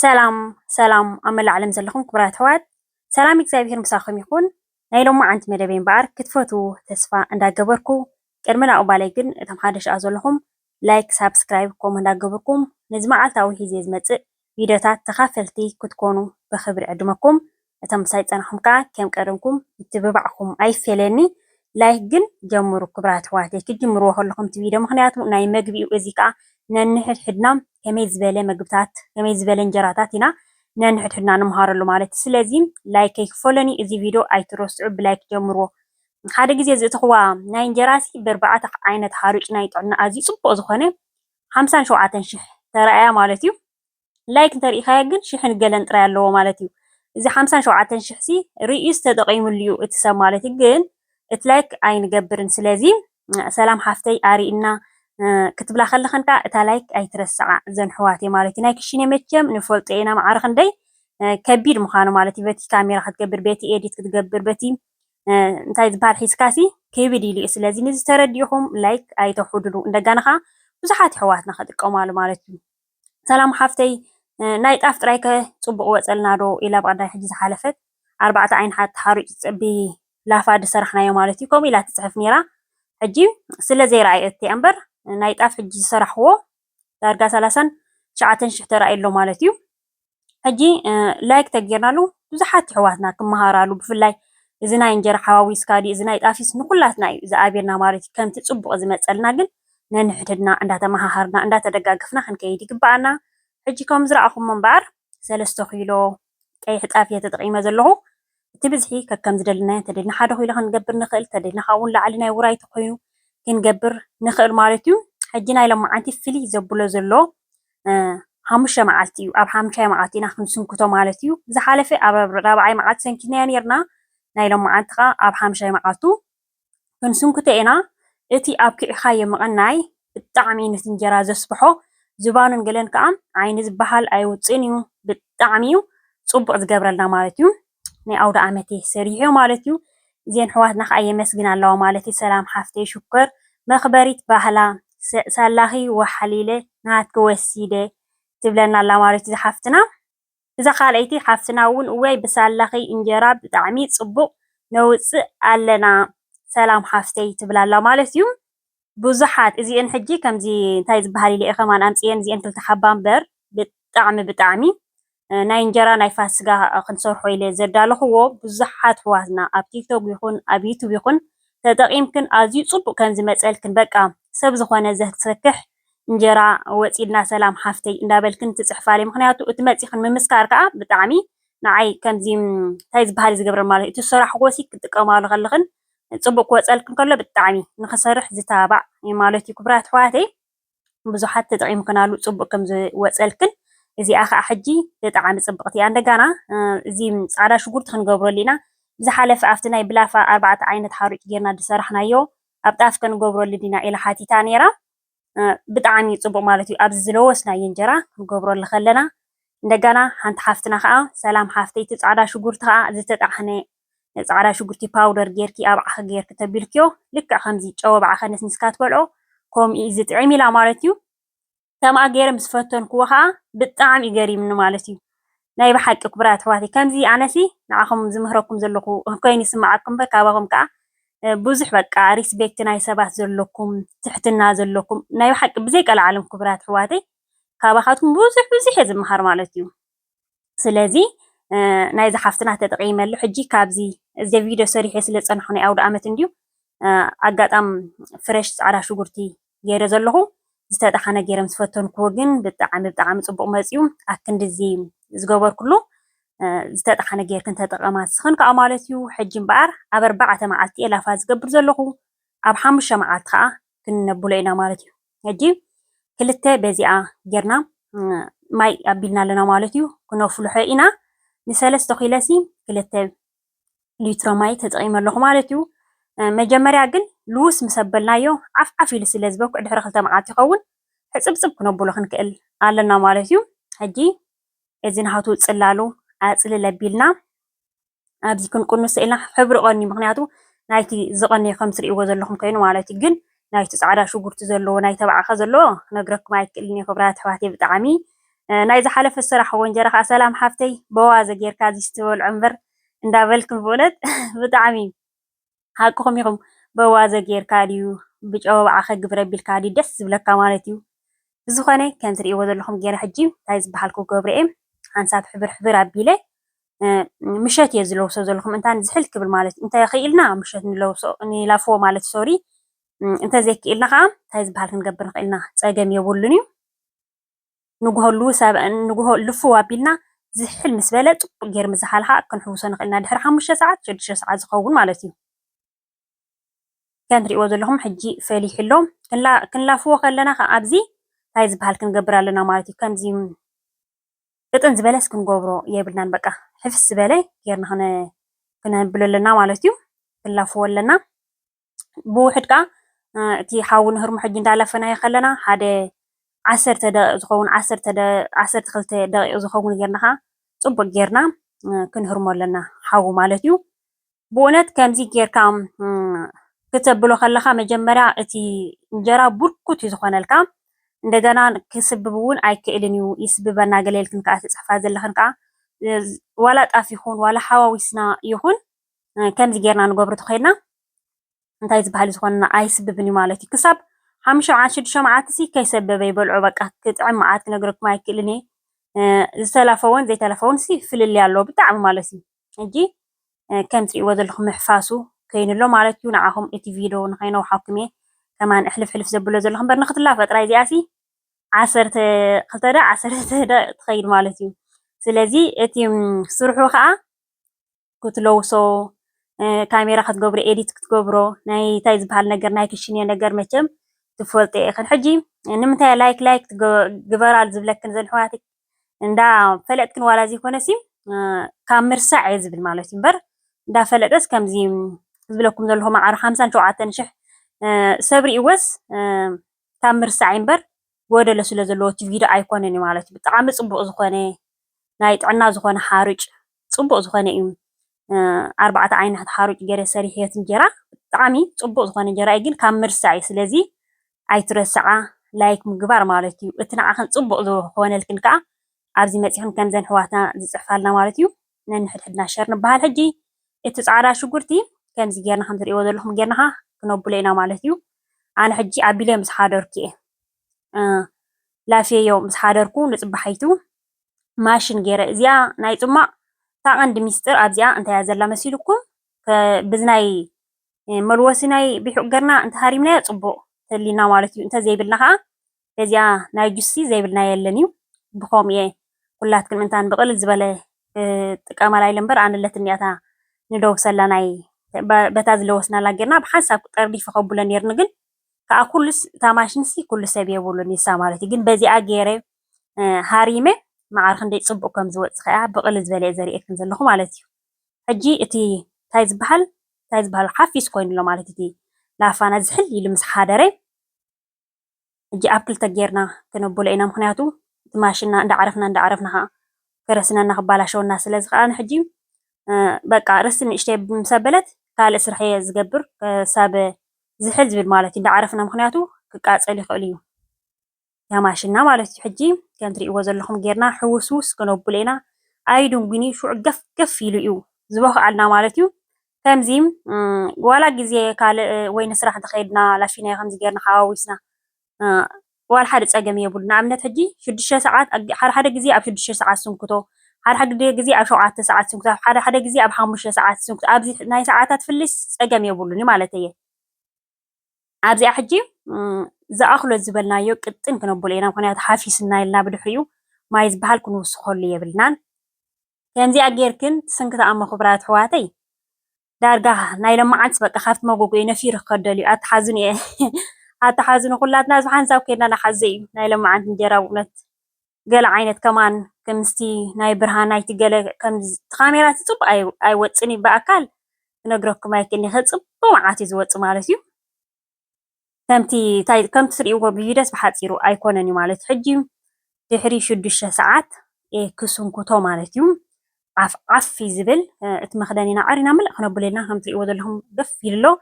ሰላም ኣብ ዓለም ዘለኹም ክብራት ኣሕዋት ሰላም እግዚኣብሔር ምሳኹም ይኹን። ናይ ሎማዓንቲ መደበይ እምበኣር ክትፈትዉ ተስፋ እንዳገበርኩ ቅድሚ ናብኡ ባለይ ግን እቶም ሓደሽ ዘለኹም ላይክ ሳብስክራይብ ከምኡ እንዳገበርኩም ነዚ መዓልታዊ ሒዜ ዝመፅእ ቪድዮታት ተኻፈልቲ ክትኮኑ ብክብሪ ዕድመኩም። እቶም ምሳይ ፀናሕኩም ከዓ ከም ቀደምኩም እትብባዕኩም ኣይፈለኒ። ላይክ ግን ጀምሩ ክብራት ኣሕዋተይ ክጅምርዎ ከለኹም እቲ ቪድዮ ምክንያቱ ናይ መግቢኡ እዚ ከዓ ነንሕድሕድና ከመይ ዝበለ ምግብታት ከመይ ዝበለ እንጀራታት ኢና ነንሕድሕድና ንምሃረሉ ማለት እዩ። ስለዚ ላይክ ከይክፈለኒ እዚ ቪድዮ ኣይትረስዑ ብላይክ ጀምርዎ። ሓደ ግዜ ዝእትኽዋ ናይ እንጀራ ብኣርባዕተ ዓይነት ሓርጭ ናይ ጥዕና ኣዝዩ ፅቡቅ ዝኾነ 57,000 ተረኣያ ማለት እዩ። ላይክ እንተሪኢኻዮ ግን ሽሕን ገለን ጥራይ ኣለዎ ማለት እዩ። እዚ 57,000 ርእዩ ተጠቂሙሉ እዩ እቲ ሰብ ማለት እዩ። ግን እቲ ላይክ ኣይንገብርን። ስለዚ ሰላም ሓፍተይ ኣሪእና ክትብላ ከለኸን ከዓ እታ ላይክ ኣይትረስዓ እዘን ኣሕዋተይ ማለት እዩ። ናይ ክሽነ መቸም ንፈልጦ ኢና ማዕረ ክንደይ ከቢድ ምዃኑ ማለት እዩ። በቲ ካሜራ ክትገብር በቲ ኤዲት ክትገብር በቲ እንታይ ዝበሃል ሒዝካሲ ከቢድ ኢሉ እዩ። ስለዚ ነዚ ተረዲእኹም ላይክ ኣይተሕድዱ። እንደገና ከዓ ብዙሓት ኣሕዋትና ክጥቀማሉ ማለት እዩ። ሰላም ሓፍተይ ናይ ጣፍ ጥራይ ከ ፅቡቅ ወፀልና ዶ ኢላ ብቀዳይ ሕጂ ዝሓለፈት 4 ዓይነታት ሓርጭ ብላፋ ዝሰራሕናዮ ማለት እዩ ከምኡ ኢላ ትፅሕፍ ነይራ። ሕጂ ስለ ዘይረኣየት እምበር ናይ ጣፍ ሕጂ ዝሰራሕዎ ዳርጋ 39,000 ተራእየሎ ማለት እዩ። ሕጂ ላይክ ተገይርናሉ ብዙሓት ኣሕዋትና ክመሃራሉ ብፍላይ እዚ ናይ እንጀራ ሓዋዊስካ ድዩ እዚ ናይ ጣፊስ ንኩላትና እዩ ዝኣቢርና ማለት እዩ። ከምቲ ፅቡቅ ዝመፀልና ግን ነንሕድድና እንዳተመሃሃርና እንዳተደጋገፍና ክንከይድ ይግባኣና። ሕጂ ከም ዝረኣኹሞ እምበኣር 3 ኪሎ ቀይሕ ጣፍ እየ ተጠቂመ ዘለኹ። እቲ ብዝሒ ከከም ዝደልናዮ ተደልና 1 ኪሎ ክንገብር ንኽእል ተደልና ከዓ እውን ላዕሊ ናይ ውራይ ተኮይኑ ክንገብር ንኽእል ማለት እዩ። ሕጂ ናይ ሎማዓንቲ ፍልይ ዘብሎ ዘሎ 5 መዓልቲ እዩ። ኣብ 5ይ መዓልቲ ኢና ክንስንክቶ ማለት እዩ። ዝሓለፈ ኣብ 4ይ መዓልቲ ሰንኪትናዮ ነርና። ናይ ሎማዓንቲ ከዓ ኣብ 5ይ መዓልቱ ክንስንክቶ ኢና። እቲ ኣብ ኪዕኻዮ ምቕናይ ብጣዕሚ ነቲ እንጀራ ዘስብሖ ዝባኑን ገለን ከዓ ዓይኒ ዝበሃል ኣይውፅን እዩ። ብጣዕሚ እዩ ፅቡቅ ዝገብረልና ማለት እዩ። ናይ ኣውደ ዓመት ሰሪሑ ማለት እዩ። እዚአን ኣሕዋትና ከዓ የመስግና ኣለዋ ማለት እዩ። ሰላም ሓፍተይ ሽኮር መኽበሪት ባህላ ሳላኺ ወሓሊለ ናትክ ወሲደ ትብለና ኣላ ማለት እዩ ሓፍትና። እዛ ካልአይቲ ሓፍትና እውን እወይ ብሳላኺ እንጀራ ብጣዕሚ ፅቡቅ ነውፅእ ኣለና ሰላም ሓፍተይ ትብላ ኣላ ማለት እዩ። ብዙሓት እዚአን ሕጂ ከምዚ እንታይ ዝበሃል ኢለ ከማን ኣምፅአን እዚአን 2 ሓባ እምበር ብጣዕሚ ናይ እንጀራ ናይ ፋሲካ ክንሰርሖ ኢለ ዘዳለኽዎ ብዙሓት ኣሕዋትና ኣብ ቲክቶክ ይኹን ኣብ ዩቱብ ይኹን ተጠቂምክን ኣዝዩ ፅቡቅ ከም ዝመፀልክን በቃ ሰብ ዝኾነ ዘትሰክሕ እንጀራ ወፂድና ሰላም ሓፍተይ እንዳበልክን ትፅሕፋለይ። ምክንያቱ እቲ መፂኽን ምምስካር ከዓ ብጣዕሚ ንዓይ ከምዚ እንታይ ዝበሃል ዝገብረ ማለት እዩ። እቲ ዝሰራሕዎ ክትጥቀማሉ ከለኽን ፅቡቅ ክወፀልክን ከሎ ብጣዕሚ ንክሰርሕ ዝተባዕ ማለት እዩ። ክቡራት ኣሕዋተይ ብዙሓት ተጠቂምክናሉ ፅቡቅ ከም ዝወፀልክን እዚኣ ከዓ ሕጂ ብጣዕሚ ፅብቅቲ እያ። እንደገና እዚ ፃዕዳ ሽጉርቲ ክንገብረሉ ኢና። ዝሓለፈ ኣብቲ ናይ ብላፋ 4 ዓይነት ሓርጭ ጌርና ዝሰራሕናዮ ኣብ ጣፍ ክንገብረሉ ዲና ኢላ ሓቲታ ነይራ። ብጣዕሚ ፅቡቅ ማለት እዩ። ኣብዚ ዝለወስናዮ እንጀራ ክንገብረሉ ከለና እንደገና ሓንቲ ሓፍትና ከዓ ሰላም ሓፍተይ እቲ ፃዕዳ ሽጉርቲ ከዓ ዝተጣሕነ ፃዕዳ ሽጉርቲ ፓውደር ጌርኪ ኣብ ዓኺ ጌርኪ ተቢልክዮ ልክዕ ከምዚ ጨው ባዕኸ ነስኒስካ ትበልዖ ከምኡ ዝጥዕም ኢላ ማለት እዩ። ከምኣ ገይረ ምስ ፈተንክዎ ከዓ ብጣዕሚ ገሪምኒ ማለት እዩ። ናይ ብሓቂ ክቡራት ኣሕዋተይ ከምዚ ኣነሲ ንዓኹም ዝምህረኩም ዘለኹ ኮይኑ ይስማዓኩም እምበር ካባኹም ከዓ ብዙሕ በቃ ሪስፔክት ናይ ሰባት ዘለኩም ትሕትና ዘለኩም ናይ ብሓቂ ብዘይቀላዓለም ክቡራት ኣሕዋተይ ካባኻትኩም ብዙሕ እየ ዝምሃር ማለት እዩ። ስለዚ ናይዚ ሓፍትና ተጠቂመሉ ሕጂ ካብዚ እዚ ቪድዮ ሰሪሐ ስለ ፀንሑ ናይ ኣውደ ዓመት እንድዩ ኣጋጣም ፍሬሽ ፃዕዳ ሽጉርቲ ገይረ ዘለኹ ዝተጣሓነ ገይረ ምስ ፈተንክዎ ግን ብጣዕሚ ፅቡቅ መፅዩ ኣብ ክንዲዚ ዝገበርኩሉ ዝተጣሓነ ጌርክን ተጠቀማ ንስኽን ከዓ ማለት እዩ። ሕጂ እምበኣር ኣብ 4 መዓልቲ እየ ላፋ ዝገብር ዘለኹ ኣብ 5 መዓልቲ ከዓ ክንነብሎ ኢና ማለት እዩ። ሕጂ 2 በዚኣ ጌርና ማይ ኣቢልና ኣለና ማለት እዩ ክነፍልሖ ኢና። ን3 ኪሎሲ 2 ሊትሮ ማይ ተጠቂመ ኣለኹ ማለት እዩ። መጀመርያ ግን ልውስ ምስ ኣበልናዮ ዓፍ ኢሉ ስለ ዝበኩዕ ድሕሪ 2 መዓልቲ ይኸውን ሕፅብፅብ ክነብሎ ክንክእል ኣለና ማለት እዩ። ሕጂ እዚ ናሃቱ ፅላሉ ኣፅልል ኣቢልና ኣብዚ ክንቁንሶ ኢልና ሕብሪ ቀኒ ምክንያቱ ናይቲ ዝቐነየ ከም ትሪእዎ ዘለኹም ኮይኑ ማለት እዩ። ግን ናይቲ ፃዕዳ ሽጉርቲ ዘለዎ ናይ ተባዓኸ ዘለዎ ክነግረኩም ኣይክእልን እየ ክቡራት ኣሕዋተይ ብጣዕሚ ናይ ዝሓለፈ ስራሕ ወንጀራ ከዓ ሰላም ሓፍተይ በዋዘ ጌርካ ዝስተበልዑ እምበር እንዳበልክም ብእውነት ብጣዕሚ ሓቅኹም ኢኹም በዋዘ ጌርካ ድዩ ብጨወባዓ ከግብረ ኣቢልካ ድዩ ደስ ዝብለካ ማለት እዩ ብዝኾነ ከም ትሪእዎ ዘለኹም ገይረ ሕጂ እንታይ ዝበሃል ክገብሮ እየ ሓንሳብ ሕብር ሕብር ኣቢለ ምሸት እየ ዝለብሶ ዘለኹም እንታን ዝሕል ክብል ማለት እዩ እንተኽኢልና ምሸት ንለብሶ ንላፍዎ ማለት ሶሪ እንተዘይክኢልና ከዓ እንታይ ዝበሃል ክንገብር ንኽእል ኢና ፀገም የብሉን እዩ ንጉሆ ልፍዎ ኣቢልና ዝሕል ምስ በለ ፅቡቅ ጌር ምዝሓልካ ክንሕውሶ ንኽእልና ድሕሪ 5 ሰዓት 6 ሰዓት ዝኸውን ማለት እዩ ከም ትሪእዎ ዘለኹም ሕጂ ፈሊሑ ኣሎ ክንላፍዎ ከለና ከዓ ኣብዚ እንታይ ዝበሃል ክንገብር ኣለና ማለት እዩ ከምዚ ቅጥን ዝበለስ ክንገብሮ የብልናን በቃ ሕፍስ ዝበለ ጌርና ክነብሎ ኣለና ማለት እዩ ክንላፍዎ ኣለና ብውሕድ ከዓ እቲ ሓዊ ንህርሙ ሕጂ እንዳላፈናዮ ከለና ሓደ 10 ደቂቕ ዝኸውን 12 ደቂቕ ዝኸውን ጌርና ከዓ ፅቡቅ ጌርና ክንህርሞ ኣለና ሓዊ ማለት እዩ ብእውነት ከምዚ ጌርካ ክትብሎ ከለካ መጀመርያ እቲ እንጀራ ቡርኩት እዩ ዝኾነልካ እንደገና ክስብብ እውን ኣይክእልን እዩ ይስብበና ገለልክን ከዓ ትፅሕፋ ዘለኽን ከዓ ዋላ ጣፍ ይኹን ዋላ ሓዋዊስና ይኹን ከምዚ ጌርና ንገብሮ ተኸይድና እንታይ ዝበሃል ዝኾነና ኣይስብብን እዩ ማለት እዩ ክሳብ 5 መዓልቲ 6 መዓልቲ ከይሰበበ ይበልዑ በቃ ክጥዕም መዓት ክነግረኩም ኣይክእልን እየ ዝተለፈወን ዘይተለፈውን ፍልል ኣሎ ብጣዕሚ ማለት እዩ ሕጂ ከም ትሪእዎ ዘለኹም ምሕፋሱ ከይንሎ ማለት እዩ ንዓኹም እቲ ቪድዮ ንኸይነውሓኩም እየ ከማን እሕልፍ ሕልፍ ዘብሎ ዘለኹም በር ንክትላፈ ጥራይ እዚኣሲ 12 ደቂቕ ትኸይድ ማለት እዩ ስለዚ እቲ ስርሑ ከዓ ክትለውሶ ካሜራ ክትገብሮ ኤዲት ክትገብሮ ናይ እንታይ ዝበሃል ነገር ናይ ክሽነ ነገር መቸም ትፈልጦ ኢኽን ሕጂ ንምንታይ ላይክ ግበራል ዝብለክን ዘን ኣሕዋተይ እንዳፈለጥክን ዋላ ዘይኮነሲ ካብ ምርሳዕ እየ ዝብል ማለት እዩ እምበር እንዳፈለጠስ ከምዚ ዝብለኩም ዘለኹ ማዕረ 57,000 ሰብ ሪእወስ ካብ ምርሳዕ እምበር ጎደሎ ስለ ዘለዎ እቲ ቪድዮ ኣይኮነን እዩ ማለት እዩ ብጣዕሚ ፅቡቅ ዝኾነ ናይ ጥዕና ዝኾነ ሓርጭ ፅቡቅ ዝኾነ እዩ 4 ዓይነት ሓርጭ ገይረ ሰሪሐት እንጀራ ብጣዕሚ ፅቡቅ ዝኾነ እንጀራ እዩ ግን ካብ ምርሳዕ እዩ ስለዚ ኣይትረስዓ ላይክ ምግባር ማለት እዩ እቲ ንዓኸን ፅቡቅ ዝኾነልክን ከዓ ኣብዚ መፂኹም ከምዘን ኣሕዋትና ዝፅሕፋልና ማለት እዩ ነንሕድሕድና ሸር ንበሃል ሕጂ እቲ ፃዕዳ ሽጉርቲ ከምዚ ጌርና ከም ትሪእዎ ዘለኹም ጌርና ክነብሎ ኢና ማለት እዩ ኣነ ሕጂ ኣቢለ ምስ ሓደርኩ እየ ላፍዮ ምስ ሓደርኩ ንፅባሐይቱ ማሽን ገይረ እዚኣ ናይ ፅማቅ እታ ቀንዲ ሚስጥር ኣብዚኣ እንታይ እያ ዘላ መሲልኩም ብዝናይ መልወሲ ናይ ቢሑቅ ገርና እንተሃሪምናዮ ፅቡቅ ተሊና ማለት እዩ እንተዘይብልና ከዓ እዚኣ ናይ ጁሲ ዘይብልና የለን እዩ ብከምኡ እየ ኩላትክን ምንታን ብቕልል ዝበለ ጥቀመላ ኢለ እምበር ኣነ ለትኒኣታ ንደውሰላ ናይ በታ ዝለወስናላ ጌርና ብሓንሳብ ጠርዲፉ ከብሎ ነርኒ ግን ከዓ ኩሉስ እታ ማሽንሲ ኩሉ ሰብ የብሉን ይሳ ማለት እዩ ግን በዚኣ ገይረ ሃሪመ መዓር ክንደይ ፅቡቅ ከም ዝወፅእ ከዓ ብቕልል ዝበለ ዘርእየክን ዘለኹ ማለት እዩ ሕጂ እቲ እንታይ ዝበሃል ሓፊስ ኮይኑሎ ማለት እቲ ላፋና ዝሕል ኢሉ ምስ ሓደረ ሕጂ ኣብ ክልተ ጌርና ክነብሎ ኢና ምክንያቱ እቲ ማሽንና እንዳዓረፍና ከዓ ከረስነና ክባላሸወና ስለ ዝኸኣነ ሕጂ በቃ ርስቲ ንእሽተይ ምሰበለት ካልእ ስራሕ እየ ዝገብር ሳብ ዝሕል ዝብል ማለት እዩ እንዳዓረፍና ምክንያቱ ክቃፀል ይኽእል እዩ ያ ማሽንና ማለት እዩ ሕጂ ከም ትሪእዎ ዘለኹም ጌርና ሕውስውስ ክነብሎ ኢና ኣይድንጉኒ ሽዑ ገፍ ኢሉ እዩ ዝበኽዓልና ማለት እዩ ከምዚ ዋላ ግዜ ካልእ ወይ ንስራሕ እንተኸይድና ላፊናዮ ከምዚ ጌርና ሓዋዊስና ዋላ ሓደ ፀገም የብሉ ንኣብነት ሕጂ 6 ሰዓት ሓደ ግዜ ኣብ 6 ሰዓት ስንክቶ ሓደ ግዜ ኣብ 7 ሰዓት ስንክቶ ሓደ ግዜ ኣብ 5 ሰዓት ስንክቶ ኣብዚ ናይ ሰዓታት ፍልስ ፀገም የብሉን ማለት እየ ኣብዚኣ ሕጂ ዝኣኽሎ ዝበልናዮ ቅጥን ክነብሎ ኢና ምክንያቱ ሓፊስና ኢልና ብድሕሪኡ ማይ ዝበሃል ክንውስኸሉ የብልናን ከምዚኣ ጌርክን ትስንክታ እሞ ክቡራት ኣሕዋተይ ዳርጋ ናይ ሎማዓንቲ በቃ ካብቲ መጎጎ ነፊሩ ክከደል እዩ ኣተሓዝኑ እየ ኣተሓዝኑ ኩላትና ብሓንሳብ ከይድና ናሓዘ እዩ ናይ ሎማዓንቲ እንጀራ ብእውነት ገለ ዓይነት ከማን ከምስቲ ናይ ብርሃን ናይቲ ገለ ከምዚ ካሜራ ፅቡቅ ኣይወፅን እዩ ብኣካል ክነግረኩም ኣይክእልኒ ከፅቡቅ መዓት እዩ ዝወፅእ ማለት እዩ ከምቲ ትሪእዎ ብቪድዮስ ብሓፂሩ ኣይኮነን እዩ ማለት ሕጂ ድሕሪ 6 ሰዓት ክስንክቶ ማለት እዩ ዓፍ ዓፍ ዝብል እቲ መኽደኒና ዓሪና ምልእ ክነብሎ ኢልና ከም ትሪእዎ ዘለኹም ገፍ ኢሉ ኣሎ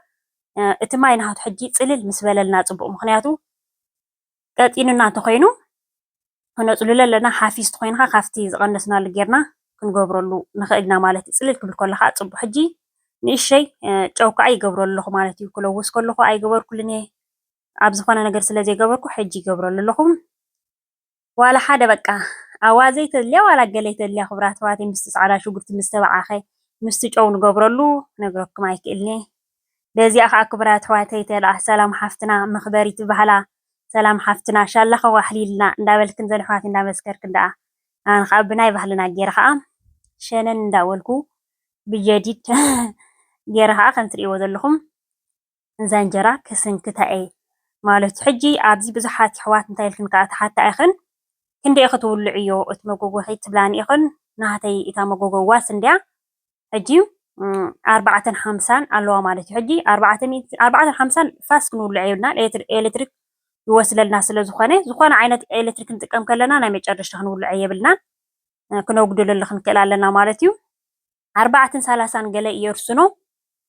እቲ ማይ ናሃቱ ሕጂ ፅልል ምስ በለልና ፅቡቅ ምክንያቱ ቀጢኑና እንተኮይኑ ክነፅልሎ ኣለና ሓፊስቲ ኮይንካ ካብቲ ዝቐነስናሉ ጌርና ክንገብረሉ ንኽእል ኢና ማለት እዩ። ፅልል ክብል ከለካ ፅቡቅ ሕጂ ንእሽተይ ጨው ከዓ ይገብረሉ ኣለኹ ማለት እዩ። ክለውስ ከለኹ ኣይገበርኩልን እየ ኣብ ዝኾነ ነገር ስለ ዘይገበርኩ ሕጂ ይገብረሉ ኣለኹ። ዋላ ሓደ በቃ ኣዋዘይ ተድልያ ዋላ ገለይ ተድልያ ክቡራት ኣሕዋተይ ምስቲ ፃዕዳ ሽጉርቲ ምስ ተበዓኸ ምስቲ ጨው ንገብረሉ ነግረኩም ኣይክእልኒ። በዚኣ ከዓ ክቡራት ኣሕዋተይ ተልኣ ሰላም ሓፍትና መኽበሪት በሃላ ሰላም ሓፍትና ሻላኸ ዋሕሊልና እንዳበልክን ዘን ኣሕዋተይ እንዳመስከርክን ደኣ ኣነ ከዓ ብናይ ባህልና ጌረ ከዓ ሸነን እንዳበልኩ ብጀዲድ ጌረ ከዓ ከም ትሪእዎ ዘለኹም እዛ እንጀራ ክስንክታ እየ ማለት እዩ። ሕጂ ኣብዚ ብዙሓት ኣሕዋት እንታይ ኢልክን ከዓ ተሓታ ኢኽን ክንደይ ክትውልዕ እዮ እቲ መጎጎ ትብላኒ ኢኽን ናተይ እታ መጎጎ ዋስ እንድያ ሕጂ 450 ኣለዋ ማለት እዩ። ሕጂ 450 ፋስ ክንውልዕ የብልና ኤሌክትሪክ ይወስለልና ስለ ዝኾነ ዓይነት ኤሌክትሪክ ንጥቀም ከለና ናይ መጨረሻ ክንውልዕ የብልና ክነጉድለሉ ክንክእል ኣለና ማለት እዩ። 430 ገለ የርሱኖ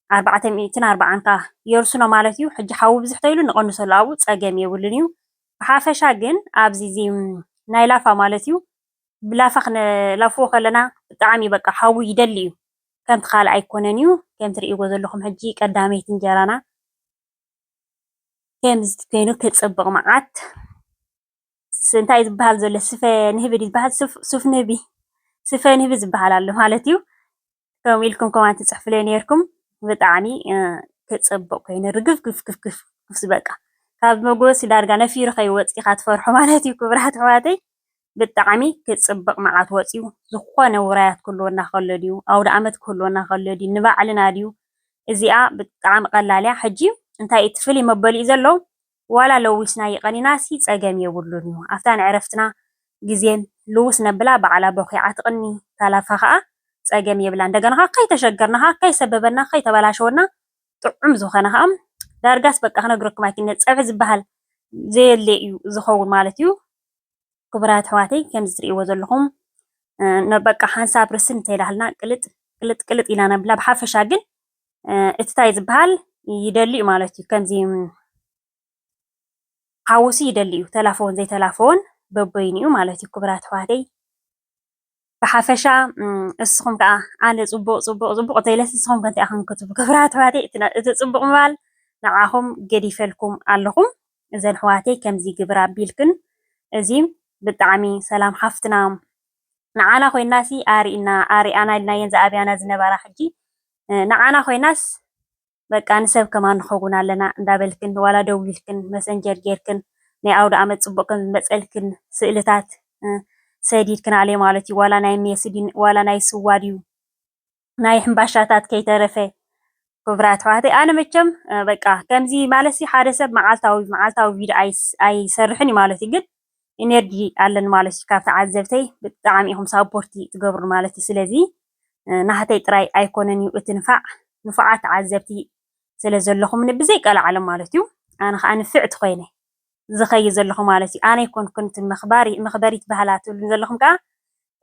440 ካ የርሱኖ ማለት እዩ። ሕጂ ሓዊ ብዙሕ ተይሉ ንቐንሰሉ ኣብኡ ፀገም የብሉን እዩ። ብሓፈሻ ግን ኣብዚ ናይ ላፋ ማለት እዩ ብላፋ ክነላፍዎ ከለና ብጣዕሚ በቃ ሓዊ ይደሊ እዩ ከምቲ ካልእ ኣይኮነን እዩ። ከም ትሪእዎ ዘለኹም ሕጂ ቀዳመይቲ እንጀራና ከምዚ ኮይኑ ክፅብቕ መዓት እንታይ ዝበሃል ዘሎ ስፈ ንህቢ ዝበሃል ሱፍ ንህቢ ስፈ ንህቢ ዝበሃል ኣሎ ማለት እዩ። ከምኡ ኢልኩም ኮማንት ትፅሕፍለይ ነርኩም ብጣዕሚ ክፅብቕ ኮይኑ ርግፍ ክፍ ክፍ ክፍ በቃ ካብ መጎሲ ዳርጋ ነፊሩ ከይወፅእ ኢኻ ትፈርሖ ማለት እዩ። ክቡራት ኣሕዋተይ ብጣዕሚ ክፅብቕ መዓት ወፅዩ ዝኾነ ውራያት ክህልወና ከሎ ድዩ ኣውደ ዓመት ክህልወና ከሎ ድዩ ንባዕልና ድዩ እዚኣ ብጣዕሚ ቀላል እያ። ሕጂ እንታይ እቲ ፍሉይ መበሊኡ ዘሎ ዋላ ለዊስና ይቐኒናሲ ፀገም የብሉን እዩ። ኣብታ ንዕረፍትና ግዜ ልውስ ነብላ በዓላ በኺዓ ትቕኒ ታላፋ ከዓ ፀገም የብላ እንደገና ከዓ ከይተሸገርና ከዓ ከይሰበበና ከይተበላሸወና ጥዑም ዝኾነ ከዓ ዳርጋስ በቃ ክነግረኩም ኣይክእልኒ ፀብሒ ዝበሃል ዘየለ እዩ ዝኸውን ማለት እዩ። ክቡራት ኣሕዋተይ ከምዚ ትሪእዎ ዘለኹም በቃ ሓንሳብ ርስን እንተይዳህልና ቅልጥ ቅልጥ ቅልጥ ኢና ነብላ። ብሓፈሻ ግን እቲ ታይ ዝበሃል ይደሊ እዩ ማለት እዩ። ከምዚ ሓውሲ ይደሊ እዩ ተላፈወን ዘይተላፈወን በበይኑ ማለት እዩ። ክቡራት ኣሕዋተይ ብሓፈሻ እስኹም ከዓ ኣነ ፅቡቕ ፅቡቕ ፅቡቕ እንተይለስ ንስኹም ከ እንታይ ኢኹም ክትብሉ? ክቡራት ኣሕዋተይ እቲ ፅቡቕ ምባል ንዓኹም ገዲፈልኩም ኣለኹም። እዘን ኣሕዋተይ ከምዚ ግብራ ኣቢልክን እዚ ብጣዕሚ ሰላም ሓፍትና ንዓና ኮይናሲ ኣርኣና ኢልናየን ዝኣብያና ዝነበራ ሕጂ ንዓና ኮይናስ በቃ ንሰብ ከማ ንኸውን ኣለና እንዳበልክን ዋላ ደው ኢልክን መሰንጀር ጌርክን ናይ ኣውደ ዓመት ፅቡቅ ከም ዝመፀልክን ስእልታት ሰዲድክን ኣለየ ማለት እዩ። ዋላ ናይ ሜስ ዋላ ናይ ስዋ ድዩ ናይ ሕምባሻታት ከይተረፈ ክቡራት ኣሕዋተይ ኣነ መቸም በቃ ከምዚ ማለሲ ሓደ ሰብ መዓልታዊ ቪድዮ ኣይሰርሕን እዩ ማለት እዩ። ግን ኢነርጂ ኣለኒ ማለት እዩ። ካብ ተዓዘብተይ ብጣዕሚ ኢኹም ሳፖርቲ ትገብሩ ማለት እዩ። ስለዚ ናህተይ ጥራይ ኣይኮነን እዩ እቲ ንፉዓት ተዓዘብቲ ስለ ዘለኹም ብዘይ ቀላዓሎም ማለት እዩ። ኣነ ከዓ ንፍዕቲ ኮይነ ዝኸይድ ዘለኹ ማለት እዩ። ኣነ ይኮንኩን እቲ መኽበሪት ባህላ ትብሉ ዘለኹም ከዓ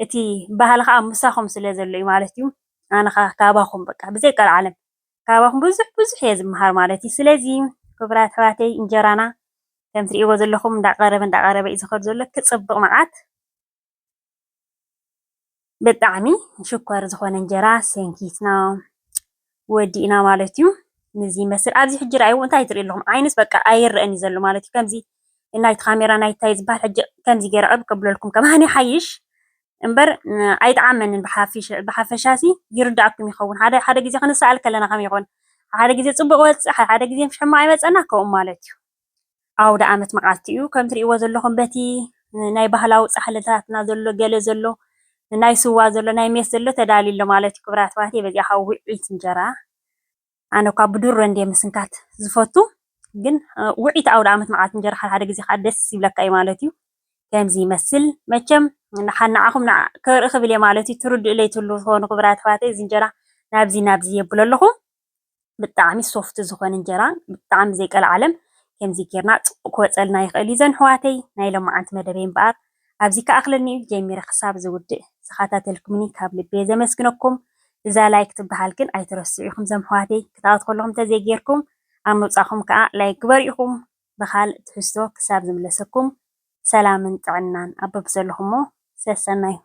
እቲ ባህሊ ከዓ ምሳኹም ስለ ዘሎ እዩ ማለት እዩ። ኣነ ከዓ ካባኹም በቃ ብዘይ ቀላዓለም ካባኹም ብዙሕ ብዙሕ እየ ዝምሃር ማለት እዩ። ስለዚ ክቡራት ኣሕዋተይ እንጀራና ከም ትሪእዎ ዘለኹም እንዳቀረበ እዩ ዝኸድ ዘሎ ክፅብቕ መዓት ብጣዕሚ ሽኮር ዝኾነ እንጀራ ሰንኪትና ወዲእና ማለት እዩ። ነዚ ይመስል ኣብዚ ሕጂ ራእይዎ እንታይ ትሪኢ ኣለኹም? ዓይንስ በቃ ኣይረአን እዩ ዘሎ ማለት እዩ። ከምዚ ናይቲ ካሜራ ናይታይ ዝበሃል ሕጂ ከምዚ ገይረ ዕብ ከብለልኩም ከማኒ ሓይሽ እምበር ኣይጠዓመንን ብሓፈሻሲ ይርዳእኩም ይኸውን። ሓደ ግዜ ክንሰኣል ከለና ከም ይኾን ሓደ ግዜ ፅቡቅ ወፅእ ሓደ ግዜ ፍሕማ ኣይመፀና ከምኡ ማለት እዩ። ኣውደ ዓመት መዓልቲ እዩ ከም ትሪእዎ ዘለኹም በቲ ናይ ባህላዊ ፃሕልታትና ዘሎ ገለ ዘሎ ናይ ስዋ ዘሎ ናይ ሜስ ዘሎ ተዳልዩሎ ማለት እዩ። ክቡራት ኣሕዋተይ በዚኣ ከዓ ውዒት እንጀራ ኣነ እኳ ብድሮ እንደ ምስንካት ዝፈቱ ግን ውዒት ኣውደ ዓመት መዓልቲ እንጀራ ሓደ ግዜ ከዓ ደስ ይብለካ እዩ ማለት እዩ። ከምዚ ይመስል መቸም ንዓኹም ከርኢ ክብል እየ ማለት እዩ። ትርድኡ ለይትህሉ ዝኾኑ ክቡራት ኣሕዋተይ እዚ እንጀራ ናብዚ የብሎ ኣለኹ። ብጣዕሚ ሶፍቲ ዝኾነ እንጀራ ብጣዕሚ ዘይቀልዓለም ከምዚ ጌርና ፅቡቅ ክወፀልና ይኽእል እዩ። ዘን ኣሕዋተይ ናይ ሎማዓንቲ መደበይ እምበኣር ኣብዚ ከኣኽለኒ እዩ ጀሚረ ክሳብ ዝውድእ ዝኸታተልኩምኒ ካብ ልቤ ዘመስግነኩም። እዛ ላይክ ትበሃል ግን ኣይትረስዑ ኢኹም ዘም ኣሕዋተይ ክትኣቱ ከለኹም እንተዘይጌርኩም ኣብ ምውፃእኹም ከዓ ላይክ ግበሩ ኢኹም። ብካልእ ትሕዝቶ ክሳብ ዝምለሰኩም ሰላምን ጥዕናን ኣብ በብዘለኹሞ ሰሰናይ